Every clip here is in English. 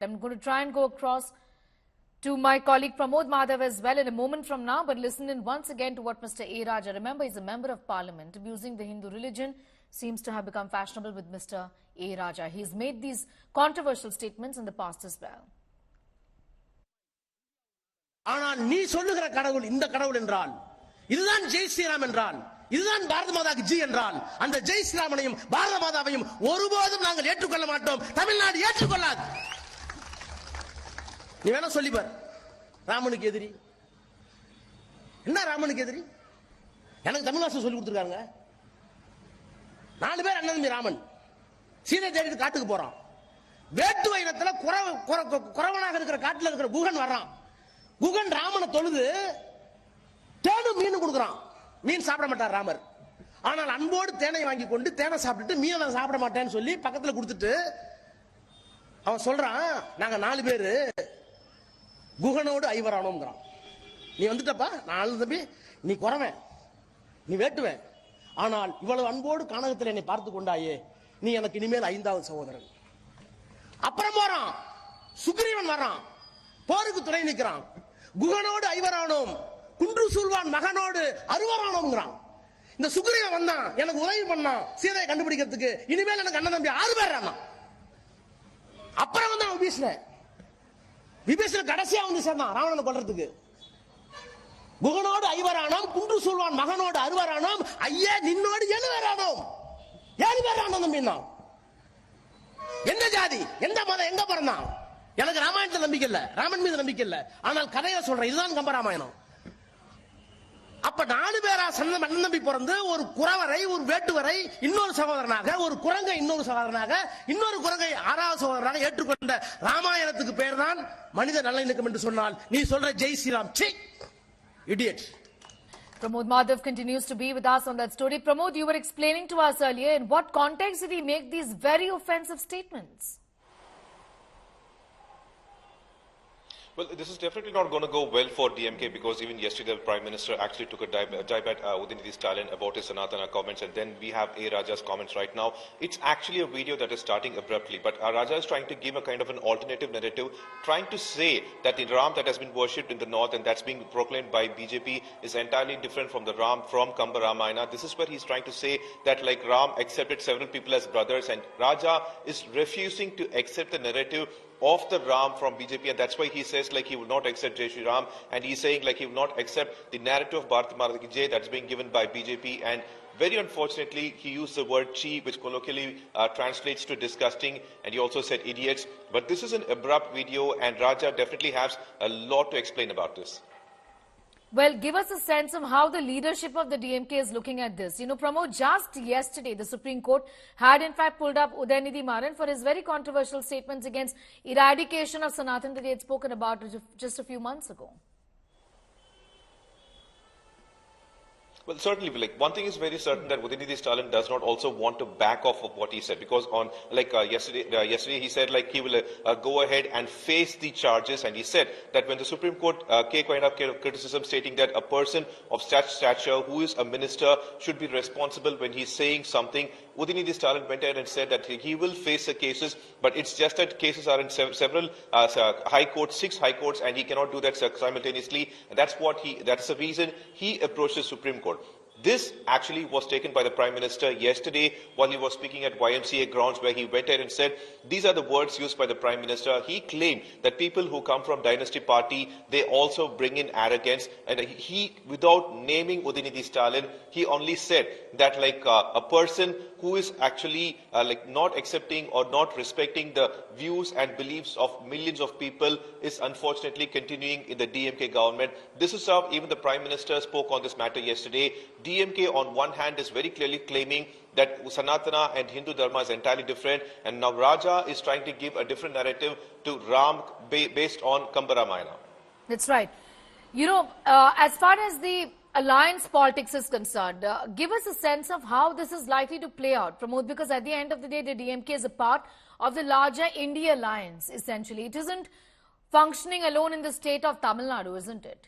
I'm going to try and go across to my colleague Pramod Mahadev as well in a moment from now, but listen in once again to what Mr. A. Raja, remember he's a member of parliament, abusing the Hindu religion seems to have become fashionable with Mr. A. Raja. He's made these controversial statements in the past as well. ஆனால் நீ சொல்லுகிற கடவுள் இந்த கடவுள் என்றால் இதுதான் ஜெய் ஸ்ரீராம் என்றால் இதுதான் பாரத மாதாக்கு ஜி என்றால் அந்த ஜெய் ஸ்ரீராமனையும் பாரத மாதாவையும் ஒருபோதும் நாங்கள் ஏற்றுக்கொள்ள மாட்டோம். தமிழ்நாடு ஏற்றுக்கொள்ளாது. நீ வேணா சொல்லி பார். ராமனுக்கு எதிரி என்ன? ராமனுக்கு எதிரி எனக்கு தமிழ்நாடு சொல்லி கொடுத்துருக்காங்க. 4 பேர் அண்ணன் தம்பி ராமன் சீதை தேடிட்டு காட்டுக்கு போறான். வேட்டுவ இனத்துல குறவனாக இருக்கிற காட்டுல இருக்கிற குகன் வர்றான். குகன் ராமனை தொழுது தேனும் மீன் கொடுக்குறான். மீன் சாப்பிட மாட்டார் ராமர். ஆனால் அன்போடு தேனை வாங்கி கொண்டு தேனை சாப்பிட்டுட்டு மீனை நான் சாப்பிட மாட்டேன்னு சொல்லி பக்கத்துல கொடுத்துட்டு அவன் சொல்றான், நாங்க 4 பேரு குகனோடு ஐவரானோங்கிறான். நீ வந்துட்டப்பா 4 தம்பி, நீ குறவன், நீ வேட்டுவேன், ஆனால் இவ்வளவு அன்போடு கானகத்தில் என்னை பார்த்து கொண்டாயே, நீ எனக்கு இனிமேல் 5வது சகோதரன். அப்புறம் போறான், சுக்ரீவன் வர்றான், போருக்கு துணை நிற்கிறான். குகனோடு ஐவரானோம், குன்று சூழ்வான் மகனோடு அறுவரானோம்ங்கிறான். இந்த சுக்ரீவன் வந்தான், எனக்கு உதவி பண்ணான் சீதையை கண்டுபிடிக்கிறதுக்கு, இனிமேல் எனக்கு அண்ணன் தம்பி 6 பேர். அப்புறம் வந்தான் விபீஷணன் கடைசியா வந்து சேர்ந்தான் ராவணனை கொல்றதுக்கு. குகனோடு ஐவரானோம், குன்று சூழ்வான் மகனோடு அறுவரானோம், ஐயா நின்னோடு 7 பேரானோம். 7 பேரானோம் தம்பி. என்ன ஜாதி, எந்த மதம், எங்க பிறந்தான்? எனக்கு ராமாயணத்தில் நம்பிக்கை இல்ல, ராமன் மீது நம்பிக்கை இல்ல. ஆனால் கதையை சொல்றேன், இதுதான் கம்பராமாயணம். அப்ப 4 பேரா அண்ணன் தம்பி பிறந்து ஒரு குறவரை, ஒரு வேட்டுவரை இன்னொரு சகோதரனாக, ஒரு குரங்கை இன்னொரு சகோதரனாக, இன்னொரு குரங்கை 6வது சகோதரனாக ஏற்றுக்கொண்ட ராமாயணத்துக்கு பேர் தான் மனித நல்லிணக்கம் என்று சொன்னால் நீ சொல்ற ஜெய் ஸ்ரீராம் சி idiot. Pramod Mahadev continues to be with us on that story. Pramod, you were explaining to us earlier in what context did he make these very offensive statements? Well, this is definitely not going to go well for DMK because even yesterday the Prime Minister actually took a dive at Udinidhi Stalin about his Sanatana comments, and then we have A. Raja's comments right now. It's actually a video that is starting abruptly, but Raja is trying to give a kind of an alternative narrative, trying to say that the Ram that has been worshipped in the north and that's being proclaimed by BJP is entirely different from the Ram from Kamba Ramayana. This is where he's trying to say that like Ram accepted several people as brothers, and Raja is refusing to accept the narrative of the Ram from BJP, and that's why he says like he will not accept Jai Shri Ram, and he's saying like he will not accept the narrative of Bharat Mata Ki Jai that's being given by BJP. And very unfortunately he used the word chi, which colloquially translates to disgusting, and he also said idiots. But this is an abrupt video, and Raja definitely has a lot to explain about this. Well, give us a sense of how the leadership of the DMK is looking at this. You know, Pramod, just yesterday, the Supreme Court had in fact pulled up Udayanidhi Maran for his very controversial statements against eradication of Sanatana that he had spoken about just a few months ago. Well, certainly, like one thing is very certain that Udinidhi Stalin does not also want to back off of what he said, because on yesterday he said like he will go ahead and face the charges, and he said that when the Supreme Court came kind of criticism stating that a person of such stature who is a minister should be responsible when he's saying something, Udinidhi Stalin went ahead and said that he will face the cases, but it's just that cases are in several high courts, 6 high courts, and he cannot do that simultaneously. And that's the reason he approached the Supreme Court. This actually was taken by the Prime Minister yesterday while he was speaking at YMCA grounds, where he went ahead and said, these are the words used by the Prime Minister. He claimed that people who come from Dynasty Party, they also bring in arrogance. And he, without naming Udinidhi Stalin, he only said that like a person who is actually like not accepting or not respecting the views and beliefs of millions of people is unfortunately continuing in the DMK government. This is how even the Prime Minister spoke on this matter yesterday. DMK on one hand is very clearly claiming that Sanatana and Hindu Dharma is entirely different, and now Raja is trying to give a different narrative to Ram based on Kamba Ramayana. That's right. You know, as far as the alliance politics is concerned, give us a sense of how this is likely to play out, Pramod, because at the end of the day, the DMK is a part of the larger India alliance, essentially. It isn't functioning alone in the state of Tamil Nadu, isn't it?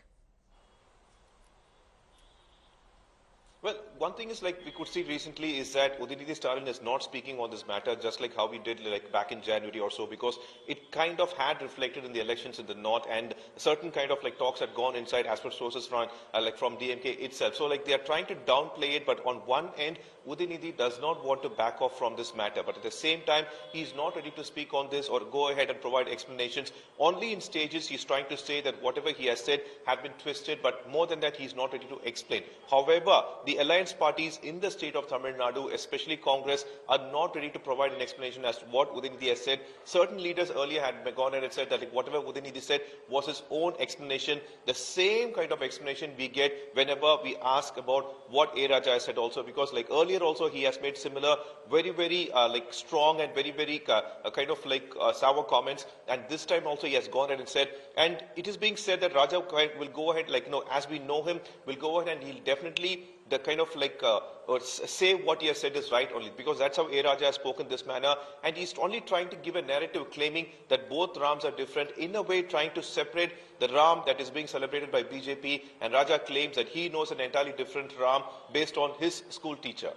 Well, one thing is like we could see recently is that Udinidhi Stalin is not speaking on this matter just like how we did like back in January or so, because it kind of had reflected in the elections in the north, and certain kind of like talks had gone inside as per sources from like from DMK itself. So like they are trying to downplay it, but on one end Udinidhi does not want to back off from this matter, but at the same time he is not ready to speak on this or go ahead and provide explanations. Only in stages he is trying to say that whatever he has said had been twisted, but more than that he is not ready to explain. However, the alliance parties in the state of Tamil Nadu, especially Congress, are not ready to provide an explanation as to what Udinidhi has said. Certain leaders earlier had gone ahead and said that like, whatever Udinidhi said was his own explanation. The same kind of explanation we get whenever we ask about what A. Raja has said also, because like earlier also he has made similar very like strong and very kind of like sour comments, and this time also he has gone ahead and said, and it is being said that Raja will go ahead, like as we know him, will go ahead and he'll definitely the kind of like say what he has said is right only, because that's how A. Raja has spoken this manner, and he's only trying to give a narrative claiming that both Rams are different, in a way trying to separate the Ram that is being celebrated by BJP, and Raja claims that he knows an entirely different Ram based on his school teacher.